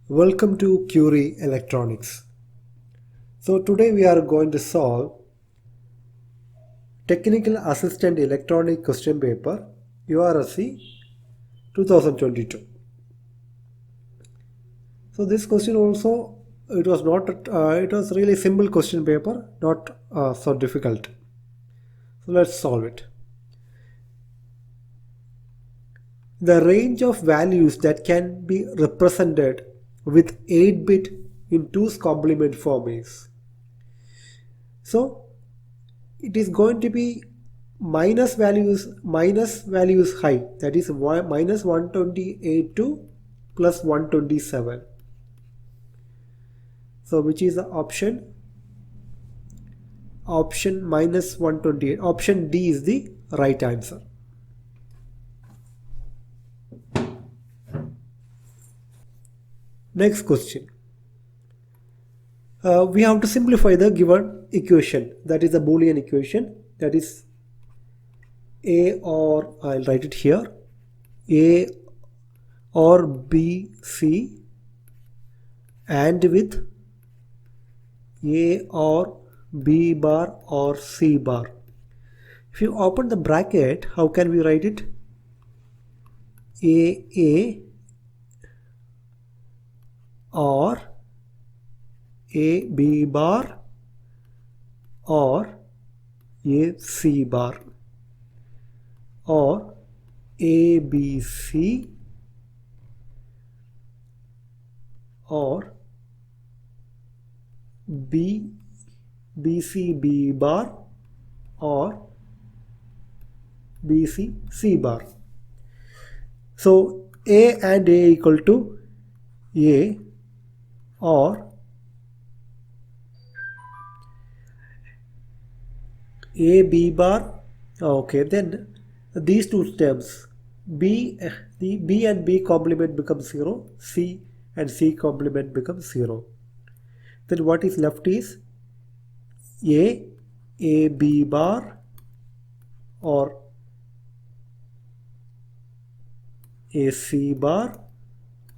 Welcome to Curie Electronics. So today we are going to solve Technical Assistant Electronic Question Paper Ursc 2022. So this question also it was really simple question paper, not so difficult. So let's solve it. The range of values that can be represented with 8-bit in 2's complement form is. So it is going to be minus value is high, that is minus 128 to plus 127. So which is the option minus 128. Option D is the right answer. Next question. We have to simplify the given equation, that is the Boolean equation, that is A or, I'll write it here, A or B, C, and with A or B bar or C bar. If you open the bracket, how can we write it? A or A B bar or A C bar or A B C or B C B bar or B C C bar. So A and A equal to A or A B bar. Okay, then these two terms the B and B complement becomes 0, C and C complement becomes 0. Then what is left is A B bar or A C bar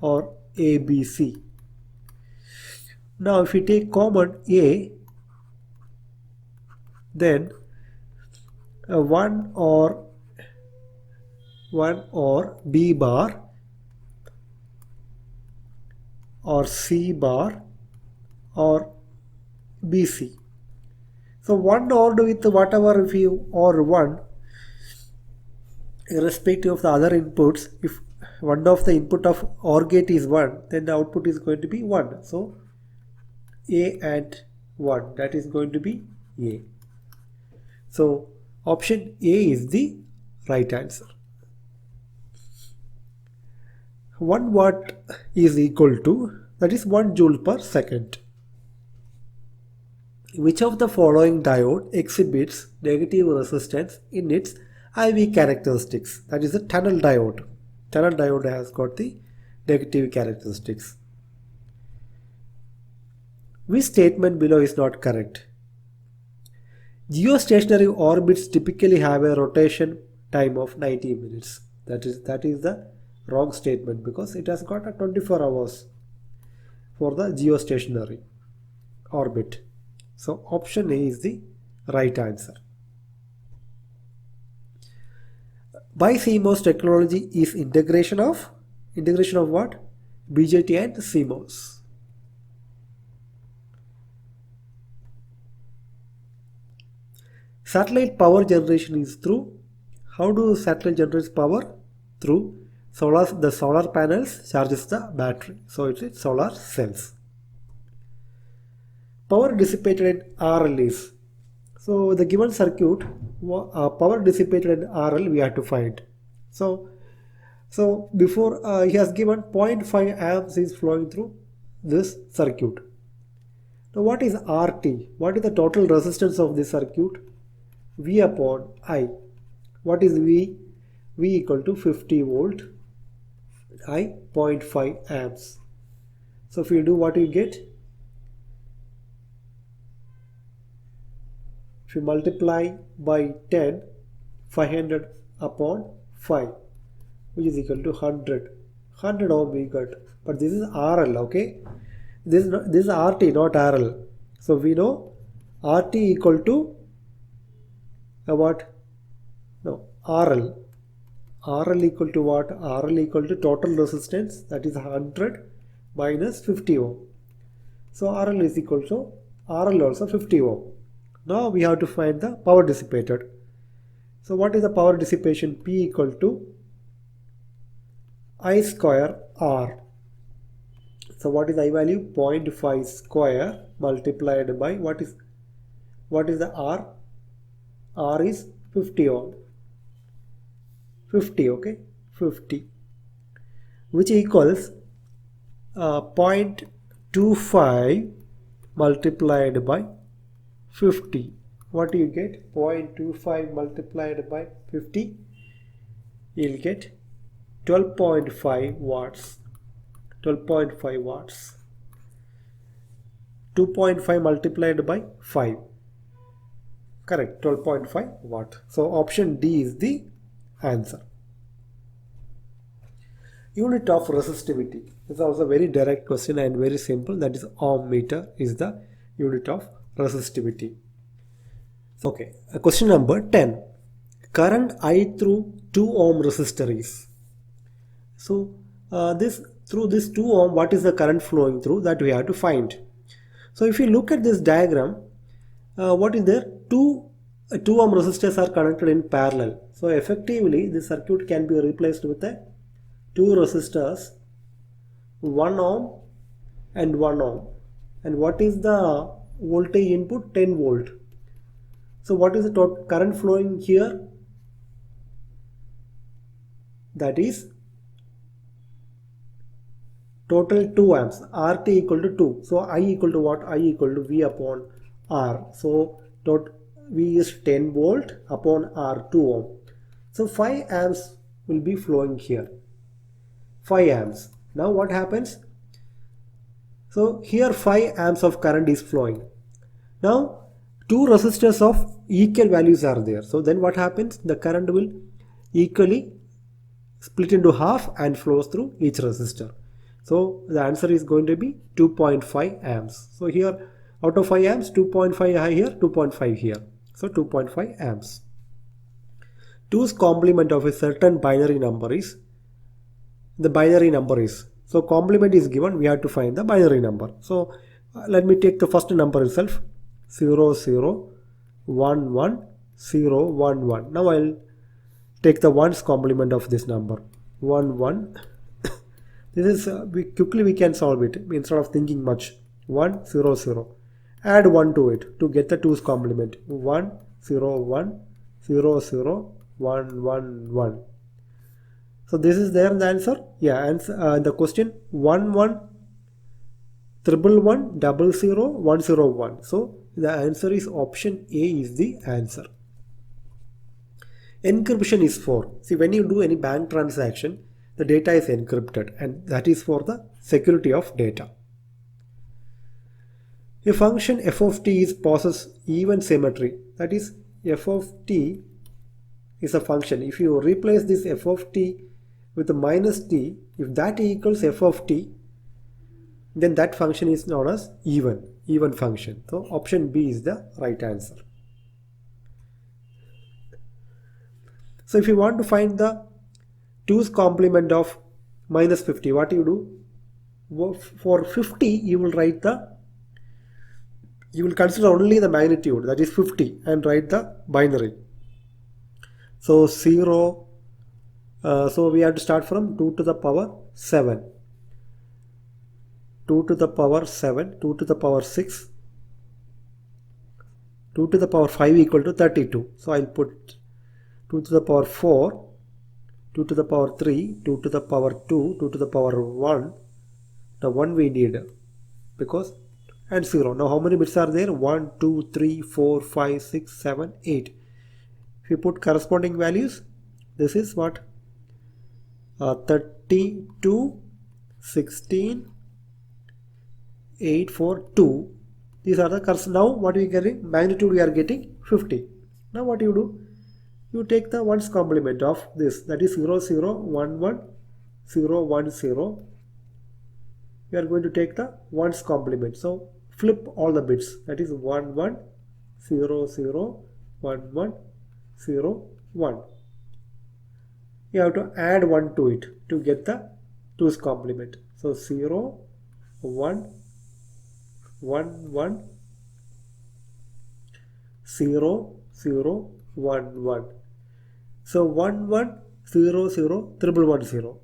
or A B C. Now if we take common A, then 1 or B bar or C bar or BC. So 1 ORed with whatever, if you OR 1, irrespective of the other inputs, if one of the input of OR gate is 1, then the output is going to be 1. So A and 1, that is going to be A. So option A is the right answer. 1 watt is equal to, that is 1 joule per second. Which of the following diode exhibits negative resistance in its IV characteristics? That is a tunnel diode. Tunnel diode has got the negative characteristics. Which statement below is not correct? Geostationary orbits typically have a rotation time of 90 minutes. That is the wrong statement, because it has got a 24 hours for the geostationary orbit. So option A is the right answer. BiCMOS technology is integration of what? BJT and CMOS. Satellite power generation is through. How do satellite generate power? Through the solar panels charges the battery. So it's solar cells. Power dissipated in RL is. So the given circuit, power dissipated in RL we have to find. So before he has given 0.5 amps is flowing through this circuit. Now what is RT? What is the total resistance of this circuit? V upon I. What is V? V equal to 50 volt, I 0.5 amps. So if you do, what you get? If you multiply by 10, 500 upon 5, which is equal to 100. 100 ohm we got. But this is RL, okay? This is RT, not RL. So we know RT equal to what? No, RL. RL equal to what? RL equal to total resistance, that is 100 minus 50 ohm. So RL is equal to RL also 50 ohm. Now we have to find the power dissipated. So what is the power dissipation? P equal to I square R. So what is I value? 0.5 square multiplied by what is the R? R is 50 ohm. 50, okay? 50, which equals 0.25 multiplied by 50. What do you get? 0.25 multiplied by 50. You'll get 12.5 watts. 12.5 watts. 2.5 multiplied by 5. Correct, 12.5 watt. So option D is the answer. Unit of resistivity. This is also a very direct question and very simple. That is ohm meter is the unit of resistivity. Okay, question number 10. Current I through 2 ohm resistor is. So through this 2 ohm, what is the current flowing through, that we have to find. So if you look at this diagram, what is there? 2 ohm resistors are connected in parallel. So effectively this circuit can be replaced with a 2 resistors, 1 ohm and 1 ohm. And what is the voltage input? 10 volt. So what is the total current flowing here? That is total 2 amps. RT equal to 2. So I equal to what? I equal to V upon R. So V is 10 volt upon R 2 ohm. So 5 amps will be flowing here. 5 amps. Now what happens? So here 5 amps of current is flowing. Now 2 resistors of equal values are there. So then what happens? The current will equally split into half and flows through each resistor. So the answer is going to be 2.5 amps. So here out of 5 amps, 2.5 here, 2.5 here. So 2.5 amps. 2's complement of a certain binary number is, the binary number is. So complement is given, we have to find the binary number. So let me take the first number itself, 0, 0, 1, 1, 0, 1, 1. Now I'll take the 1's complement of this number, 1, 1. This is, we can solve it instead of thinking much. 1, 0, 0. Add 1 to it to get the 2's complement. 1, 0, 1, 0, 0, 1, 1, 1. So this is there the answer. Yeah, answer the question 1, 1, 111, 00, 101. So the answer is option A is the answer. Encryption is for, see, when you do any bank transaction, the data is encrypted and that is for the security of data. A function f of t is possess even symmetry, that is f of t is a function. If you replace this f of t with a minus t, if that equals f of t, then that function is known as even function. So option B is the right answer. So if you want to find the 2's complement of minus 50, what you do? For 50, you will consider only the magnitude, that is 50, and write the binary. So 0, so we have to start from 2 to the power 7, 2 to the power 7, 2 to the power 6, 2 to the power 5 equal to 32. So I'll put 2 to the power 4, 2 to the power 3, 2 to the power 2, 2 to the power 1. The 1 we need because, and 0. Now how many bits are there? 1, 2, 3, 4, 5, 6, 7, 8. If you put corresponding values, this is what? 32, 16, 8, 4, 2. These are the now what we are getting? Magnitude we are getting 50. Now what you do? You take the 1's complement of this, that is 0, 0, 1, 1, 0 1 0, we are going to take the ones complement. So flip all the bits, that is 1 1 0 0 1 1 0 1. You have to add 1 to it to get the 2's complement. So 0 1 1 1 0 0 1 1. So 1 1 0 0 triple 1 0.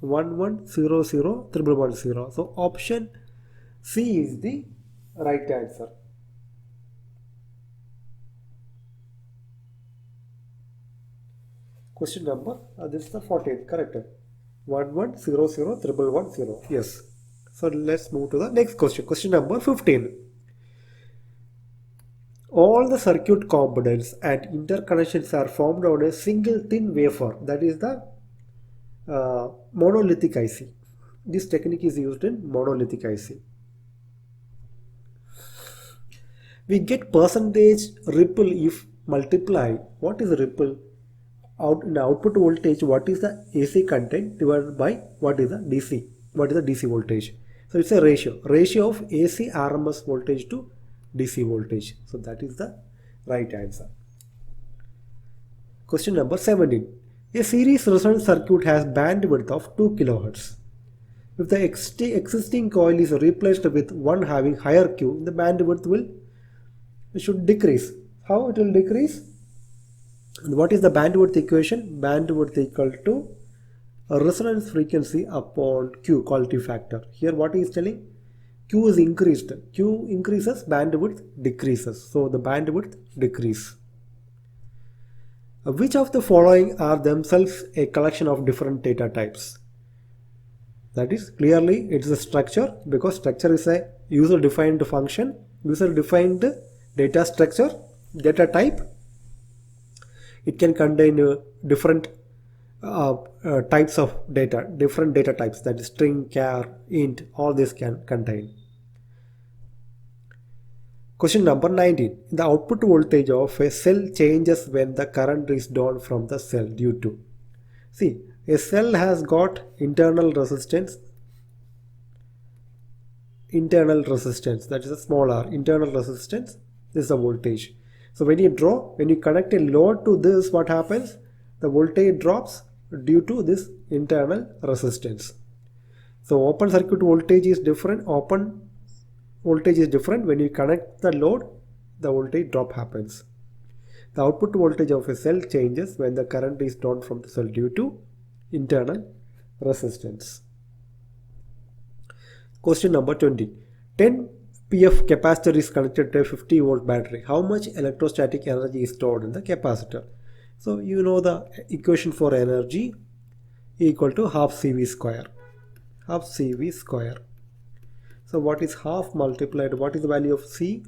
1 1 0 0 triple 1 0. So option C is the right answer. Question number, this is the 14th, correct? 1 1 0 0 triple 1 0. Yes. So let's move to the next question. Question number 15. All the circuit components and interconnections are formed on a single thin wafer, that is the monolithic IC. This technique is used in monolithic IC. We get percentage ripple if multiply. What is ripple? In the output voltage, what is the AC content divided by what is the DC? What is the DC voltage? So it's a ratio of AC RMS voltage to DC voltage. So that is the right answer. Question number 17. A series resonance circuit has bandwidth of 2 kHz. If the existing coil is replaced with one having higher Q, the bandwidth should decrease. How it will decrease? What is the bandwidth equation? Bandwidth equal to resonance frequency upon Q, quality factor. Here what he is telling? Q is increased. Q increases, bandwidth decreases. So the bandwidth decrease. Which of the following are themselves a collection of different data types? That is, clearly it's a structure, because structure is a user-defined function, user-defined data structure, data type. It can contain different types of data, different data types, that is string, char, int, all this can contain. Question number 19. The output voltage of a cell changes when the current is drawn from the cell due to. See, a cell has got internal resistance, that is a small r, internal resistance, this is the voltage. So when you connect a load to this, what happens? The voltage drops due to this internal resistance. So open circuit voltage is different. Open voltage is different. When you connect the load, the voltage drop happens. The output voltage of a cell changes when the current is drawn from the cell due to internal resistance. Question number 20. 10 PF capacitor is connected to a 50 volt battery. How much electrostatic energy is stored in the capacitor? So you know the equation for energy equal to half CV square. Half CV square. So what is half multiplied? What is the value of C?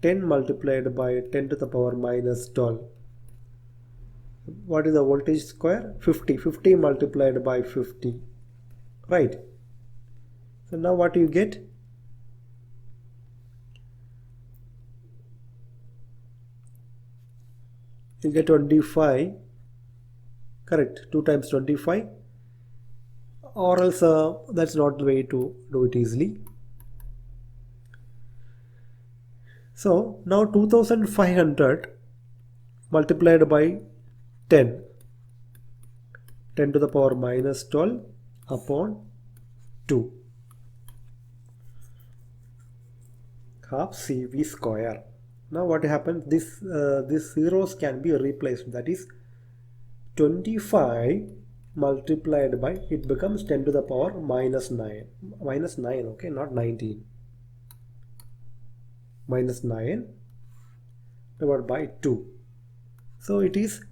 10 multiplied by 10 to the power minus 12. What is the voltage square? 50. 50 multiplied by 50. Right. So now what do you get? You get 25, correct, 2 times 25, or else that's not the way to do it easily. So now 2500 multiplied by 10 to the power minus 12 upon 2, half CV square. Now what happens? These zeros can be replaced. That is 25 multiplied by, it becomes 10 to the power minus 9. Minus 9, okay, not 19. Minus 9 divided by 2. So it is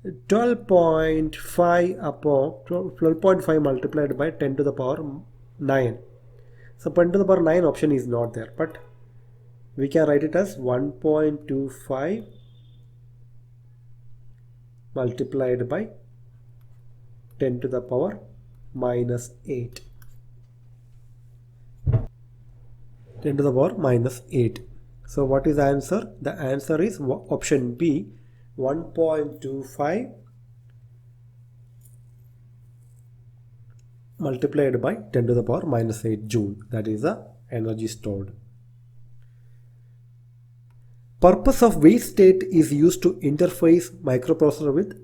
12.5 upon 12.5 multiplied by 10 to the power 9. So 10 to the power 9 option is not there, but we can write it as 1.25 multiplied by 10 to the power minus 8. 10 to the power minus 8. So what is the answer? The answer is option B, 1.25 multiplied by 10 to the power minus 8 joule. That is the energy stored. Purpose of wait state is used to interface microprocessor with,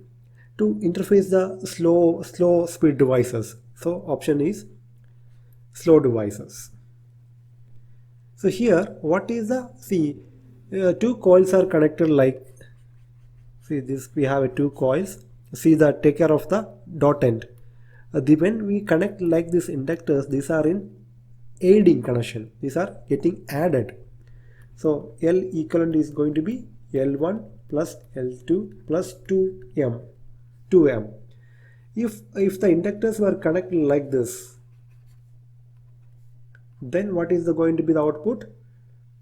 to interface the slow speed devices. So option is slow devices. So here what is the, see, two coils are connected like, see this, we have two coils. See that, take care of the dot end. When we connect like this inductors, these are in aiding connection, these are getting added. So L equivalent is going to be L1 plus L2 plus 2M. If the inductors were connected like this, then what is going to be the output?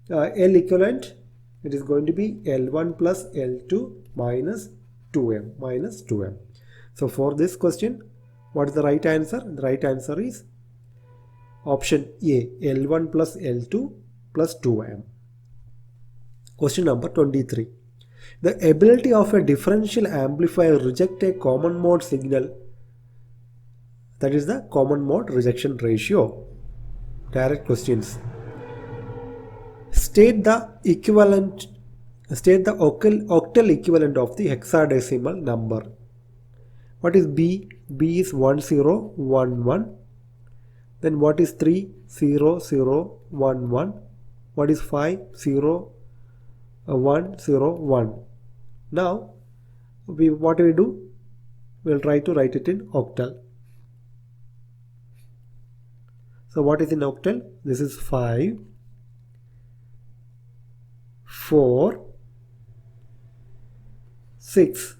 L equivalent, it is going to be L1 plus L2 minus 2M. So for this question, what is the right answer? The right answer is option A, L1 plus L2 plus 2M. Question number 23. The ability of a differential amplifier reject a common mode signal, that is the common mode rejection ratio. Direct questions. State the octal equivalent of the hexadecimal number. What is B? B is 1011. Then what is 30011? What is 50101? Now what we do? We'll try to write it in octal. So what is in octal? This is 5, 4, 6,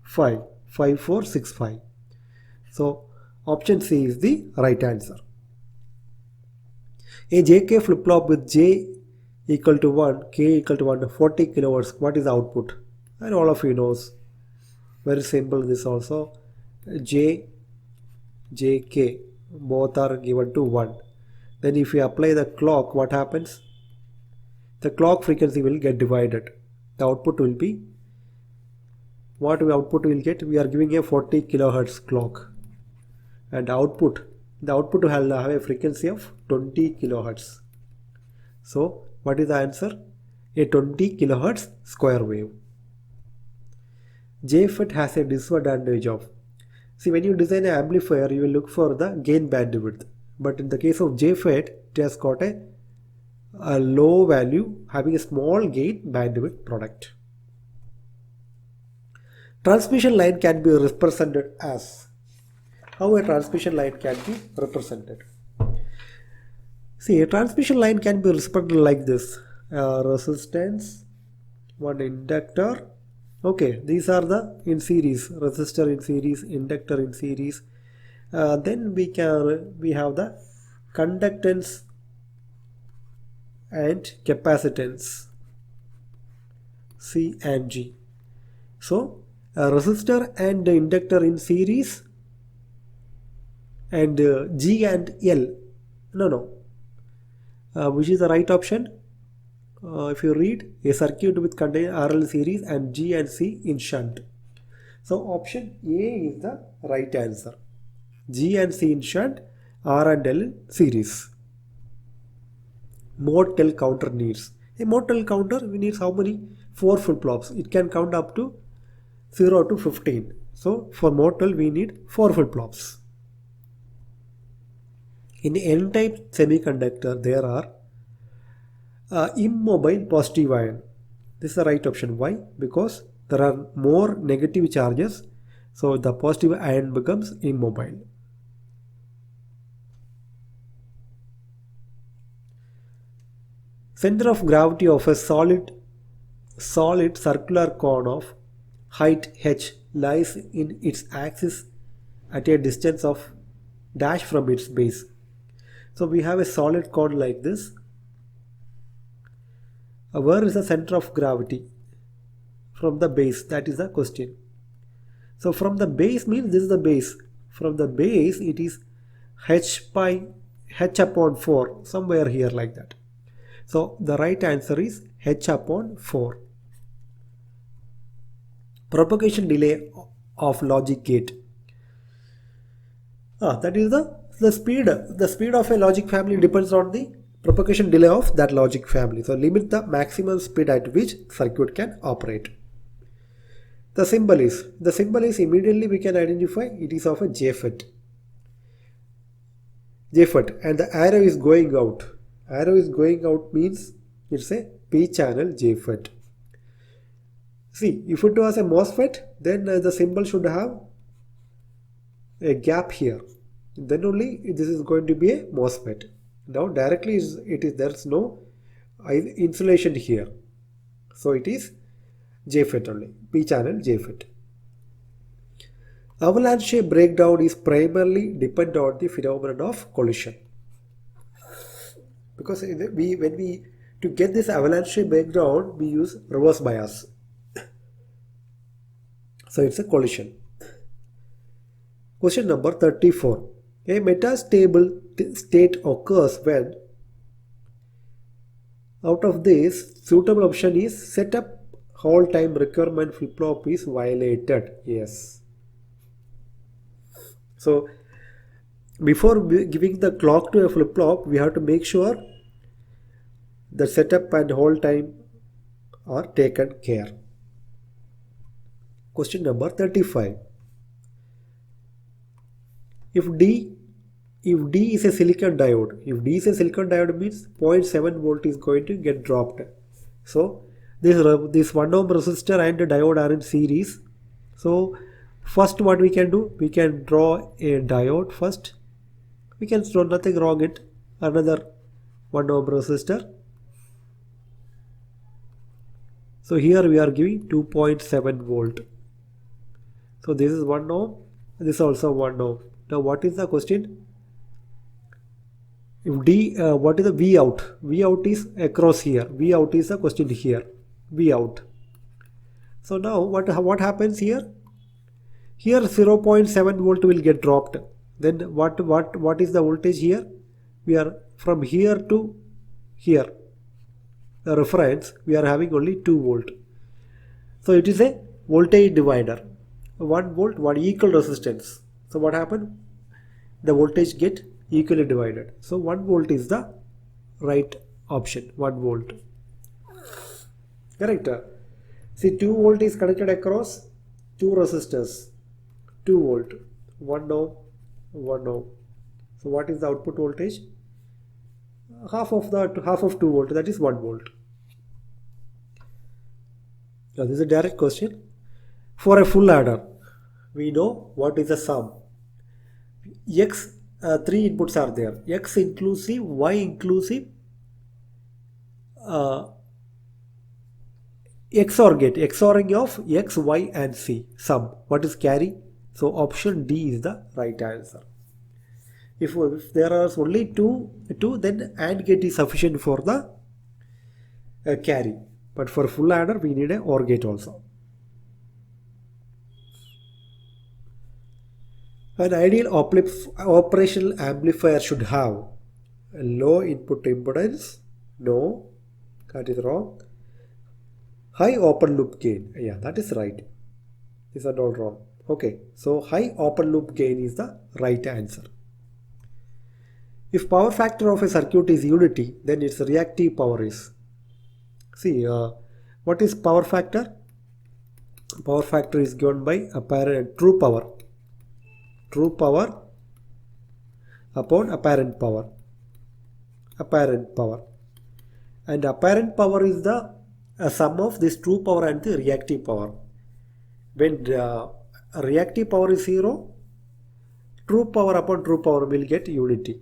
5. 5465. So option C is the right answer. A JK flip-flop with J equal to 1, K equal to 1, 40 kilohertz. What is the output? And all of you knows. Very simple this also. J, JK both are given to 1. Then if you apply the clock, what happens? The clock frequency will get divided. The output will be, what output we will get? We are giving a 40 kilohertz clock, and the output will have a frequency of 20 kilohertz. So what is the answer? A 20 kilohertz square wave. JFET has a disadvantage of, see, when you design an amplifier, you will look for the gain bandwidth, but in the case of JFET, it has got a low value having a small gain bandwidth product. Transmission line can be represented as, how a transmission line can be represented? See, a transmission line can be represented like this. Resistance, one inductor. Okay, these are the in series, resistor in series, inductor in series. Then we have the conductance and capacitance, C and G. So a resistor and the inductor in series, and G and L. Which is the right option? If you read, a circuit with contain RL series and G and C in shunt. So option A is the right answer. G and C in shunt, R and L in series. Mode tell counter needs. A mode tell counter, we need how many? 4 flip-flops. It can count up to 0 to 15. So for mode tell we need 4 flip-flops. In N-type semiconductor there are immobile positive ion. This is the right option. Why? Because there are more negative charges, so the positive ion becomes immobile. Center of gravity of a solid circular cone of height h lies in its axis at a distance of dash from its base. So we have a solid cone like this. Where is the center of gravity? From the base, that is the question. So from the base means this is the base. From the base it is h upon 4, somewhere here like that. So the right answer is h upon 4. Propagation delay of logic gate. That is the speed. The speed of a logic family depends on the propagation delay of that logic family. So limit the maximum speed at which circuit can operate. The symbol is immediately we can identify it is of a JFET. JFET, and the arrow is going out. Arrow is going out means it's a P channel JFET. See, if it was a MOSFET, then the symbol should have a gap here. Then only this is going to be a MOSFET. Now directly there's no insulation here. So it is JFET only, P channel JFET. Avalanche breakdown is primarily dependent on the phenomenon of collision. Because to get this avalanche breakdown, we use reverse bias. So it's a collision. Question number 34. A metastable state occurs when, out of this, suitable option is setup hold time requirement flip-flop is violated. Yes. So before giving the clock to a flip-flop, we have to make sure the setup and hold time are taken care. Question number 35. If D is a silicon diode, means 0.7 volt is going to get dropped. So this 1 ohm resistor and diode are in series. So first what we can do, we can draw a diode first. We can draw nothing wrong it. Another 1 ohm resistor. So here we are giving 2.7 volt. So this is 1 ohm. This is also 1 ohm. Now what is the question? If D, what is the V out? V out is across here. V out is the question here. V out. So now what happens here? Here 0.7 volt will get dropped. Then what is the voltage here? We are from here to here. The reference, we are having only 2 volt. So it is a voltage divider. 1 volt, 1 equal resistance. So what happened? The voltage get equally divided. So 1 volt is the right option. 1 volt. Correct. See, 2 volt is connected across 2 resistors. 2 volt. 1 ohm. 1 ohm. So what is the output voltage? Half of 2 volt, that is 1 volt. Now this is a direct question. For a full adder, we know what is the sum. X, 3 inputs are there. X inclusive, Y inclusive, XOR gate, XORing of X, Y and C, sum. What is carry? So option D is the right answer. If there are only two, then AND gate is sufficient for the carry. But for full adder, we need a OR gate also. An ideal operational amplifier should have a low input impedance. No, that is wrong. High open loop gain. Yeah, that is right. These are all wrong. Okay, so high open loop gain is the right answer. If power factor of a circuit is unity, then its reactive power is. See, what is power factor? Power factor is given by apparent true power. True power upon apparent power. Apparent power. And apparent power is the sum of this true power and the reactive power. When reactive power is 0, true power upon true power will get unity.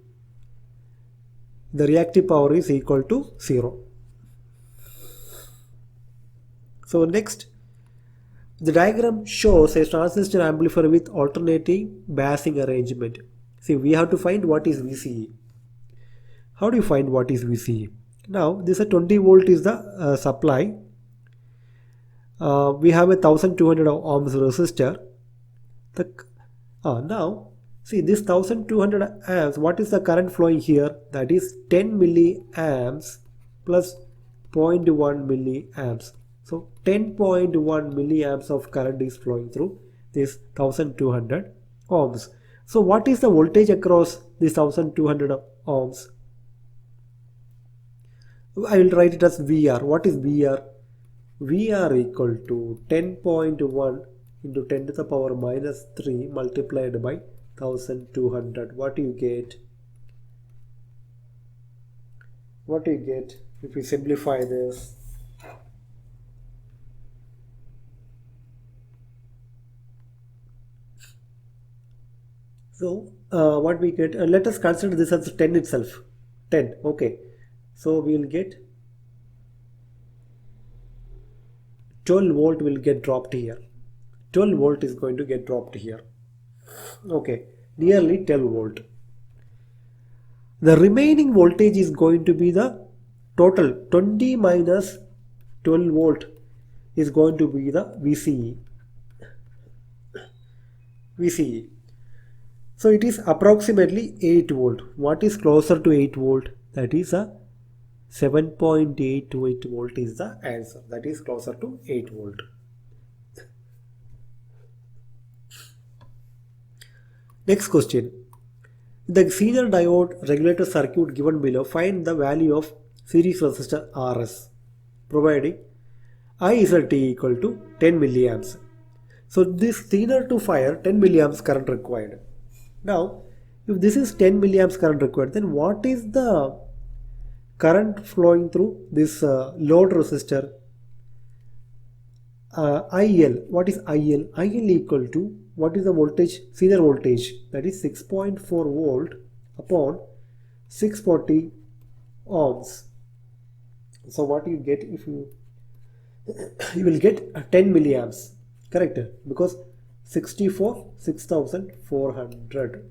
The reactive power is equal to 0. So next, the diagram shows a transistor amplifier with alternating biasing arrangement. See, we have to find what is VCE. How do you find what is VCE? Now, this is 20 volt is the supply. We have a 1200 ohms resistor. Now, see this 1200 amps, what is the current flowing here? That is 10 milliamps plus 0.1 milliamps. So 10.1 milliamps of current is flowing through this 1200 ohms. So what is the voltage across this 1200 ohms? I will write it as VR. What is VR? VR equal to 10.1 into 10 to the power minus 3 multiplied by 1200. What do you get? What do you get if we simplify this? So what we get, let us consider this as 10 itself. 10, okay. So we will get 12 volt will get dropped here. 12 volt is going to get dropped here. Okay, nearly 12 volt. The remaining voltage is going to be the total 20 minus 12 volt is going to be the VCE. VCE. So it is approximately 8 volt. What is closer to 8 volt? That is a 7.88 volt is the answer. That is closer to 8 volt. Next question. The Zener diode regulator circuit given below, find the value of series resistor Rs, providing I is T equal to 10 milliamps. So this Zener to fire 10 milliamps current required. Now, if this is 10 milliamps current required, then what is the current flowing through this load resistor? IL. What is IL? IL equal to, what is the voltage? Zener voltage, that is 6.4 volt upon 640 ohms. So what you get if you will get 10 milliamps, correct? Because 64,400.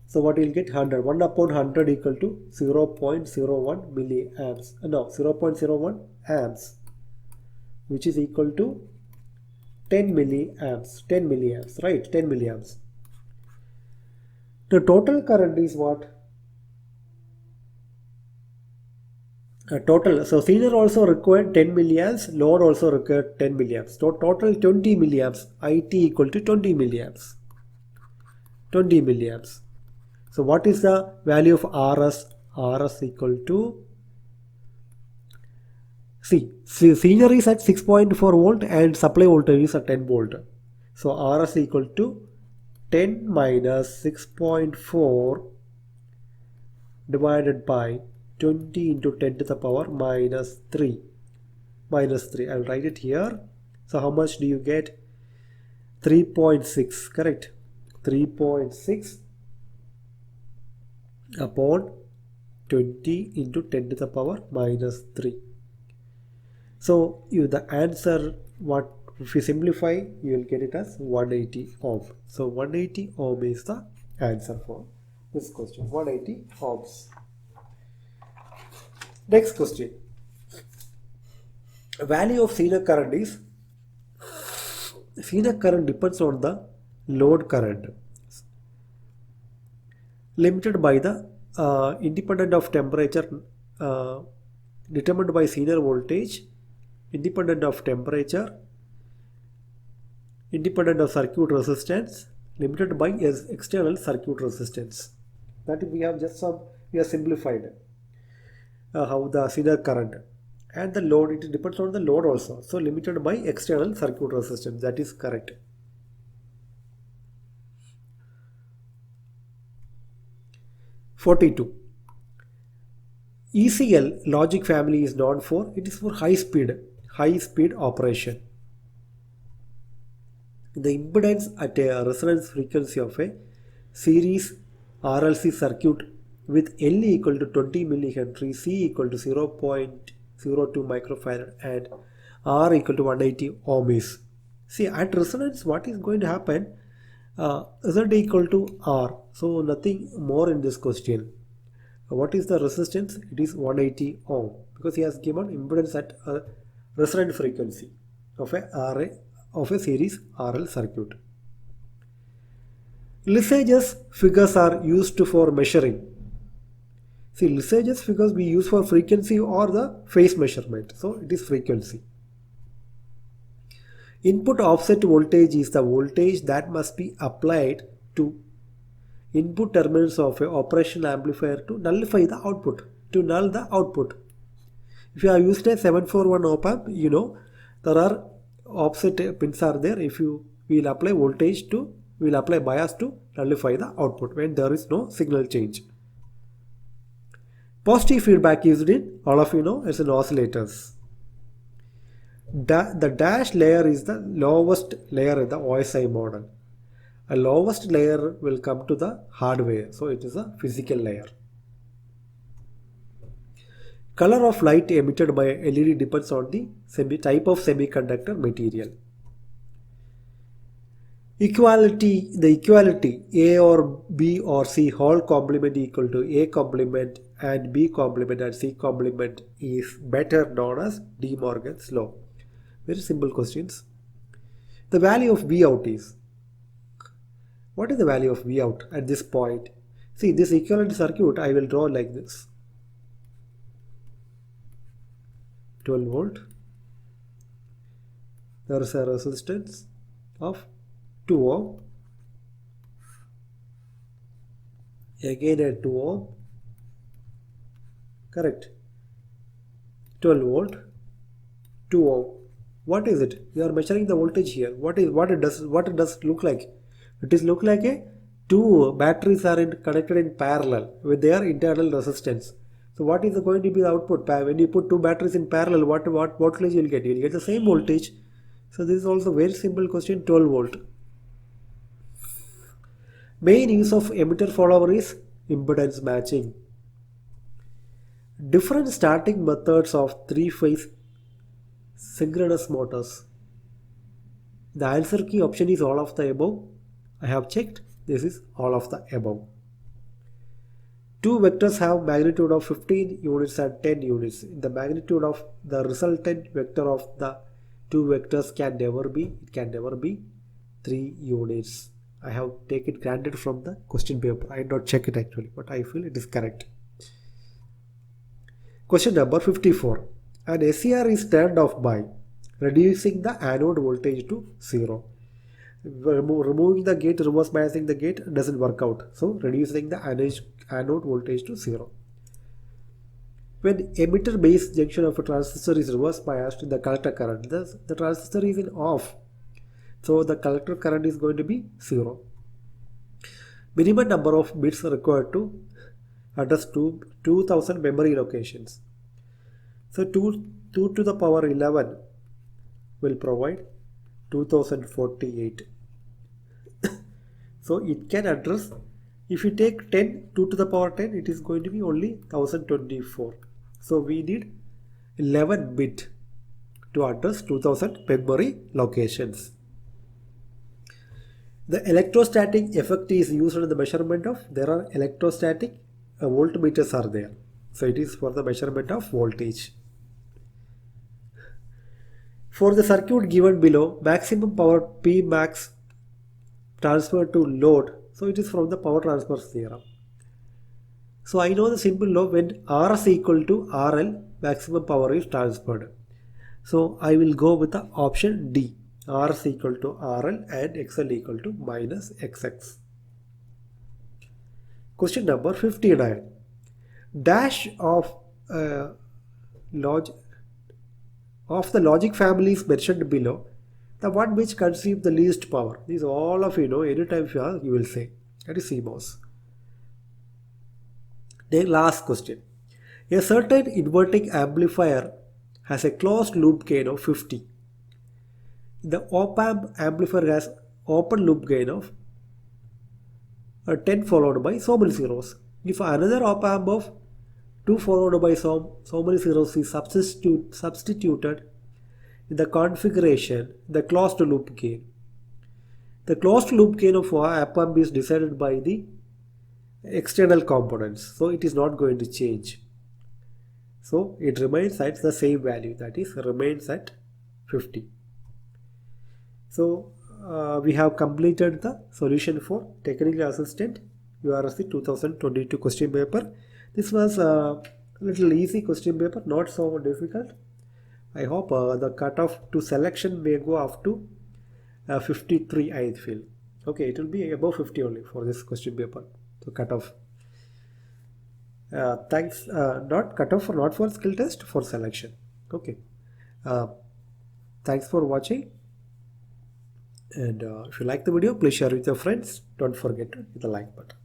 So what you will get? 100. 1 upon 100 equal to 0.01 milliamps. No, 0.01 amps, which is equal to 10 milliamps. 10 milliamps, right? 10 milliamps. The total current is what? Total. So Zener also required 10 milliamps. Load also required 10 milliamps. So total 20 milliamps. IT equal to 20 milliamps. 20 milliamps. So what is the value of Rs? Rs equal to, see, Zener is at 6.4 volt and supply voltage is at 10 volt. So Rs equal to 10 minus 6.4 divided by 20 into 10 to the power minus 3. Minus 3. I will write it here. So how much do you get? 3.6, correct? 3.6 upon 20 into 10 to the power minus 3. So the answer, what if you simplify, you will get it as 180 ohm. So 180 ohm is the answer for this question. 180 ohms. Next question. Value of Zener current is, Zener current depends on the load current, limited by the independent of temperature, determined by Zener voltage, independent of temperature, independent of circuit resistance, limited by external circuit resistance. That we have just we have simplified how the Zener current, and the load, it depends on the load also. So limited by external circuit resistance. That is correct. (42) ECL logic family is known for, it is for high speed operation. The impedance at a resonance frequency of a series RLC circuit with L equal to 20 millihenry, C equal to 0.02 microfarad and R equal to 180 ohm is. See, at resonance what is going to happen? Z equal to R. So nothing more in this question. What is the resistance? It is 180 ohm, because he has given impedance at a resonant frequency of a series RL circuit. Lisage's figures are used for measuring. See, Lisage's figures we use for frequency or the phase measurement. So it is frequency. Input offset voltage is the voltage that must be applied to input terminals of a operational amplifier to nullify the output, to null the output. If you have used a 741 op-amp, you know there are offset pins are there. If you will apply voltage to, will apply bias to nullify the output when there is no signal change. Positive feedback is in, all of you know, it's in oscillators. The dash layer is the lowest layer in the OSI model. A lowest layer will come to the hardware, so it is a physical layer. Color of light emitted by LED depends on the type of semiconductor material. Equality, the equality A or B or C whole complement equal to A complement and B complement and C complement is better known as De Morgan's law. Very simple questions. The value of V out is, what is the value of V out at this point? See, this equivalent circuit I will draw like this. 12 volt. There is a resistance of 2 ohm. Again at 2 ohm. Correct. 12 volt. 2 ohm. What is it? You are measuring the voltage here. What it does look like? It is look like a two batteries are connected in parallel with their internal resistance. So what is going to be the output? When you put two batteries in parallel, what voltage you will get? You will get the same voltage. So this is also very simple question, 12 volt. Main use of emitter follower is impedance matching. Different starting methods of three-phase synchronous motors. The answer key option is all of the above. I have checked. This is all of the above. Two vectors have magnitude of 15 units and 10 units. The magnitude of the resultant vector of the two vectors can never be 3 units. I have taken it granted from the question paper. I did not check it actually, but I feel it is correct. Question number 54. An SCR is turned off by reducing the anode voltage to 0. Removing the gate, reverse biasing the gate doesn't work out. So reducing the anode voltage to 0. When emitter base junction of a transistor is reverse biased, the collector current, the transistor is in off. So the collector current is going to be 0. Minimum number of bits required to address 2000 memory locations. So 2 to the power 11 will provide 2048. So it can address, if you take 10, 2 to the power 10, it is going to be only 1024. So we need 11 bit to address 2000 memory locations. The electrostatic effect is used in the measurement of, there are electrostatic voltmeters are there. So it is for the measurement of voltage. For the circuit given below, maximum power P max transferred to load. So it is from the power transfer theorem. So I know the simple law, when Rs equal to RL, maximum power is transferred. So I will go with the option D. Rs equal to RL and XL equal to minus XX. Question number 59. Dash of the logic families mentioned below, the one which consumes the least power. These all of you know, anytime you ask, you will say. That is CMOS. The last question. A certain inverting amplifier has a closed loop gain of 50. The op-amp amplifier has open loop gain of 10 followed by so many zeros. If another op-amp of 2 followed by so many zeros is substituted in the configuration, the closed loop gain. The closed loop gain of op-amp is decided by the external components, so it is not going to change. So it remains at the same value, that is remains at 50. So we have completed the solution for Technical Assistant Ursc 2022 question paper. This was a little easy question paper, not so difficult. I hope the cutoff to selection may go up to 53, I feel. Okay, it will be above 50 only for this question paper. So cutoff. Thanks, not cutoff for not for skill test, for selection. Okay. Uh, Thanks for watching. And if you like the video, please share with your friends. Don't forget to hit the like button.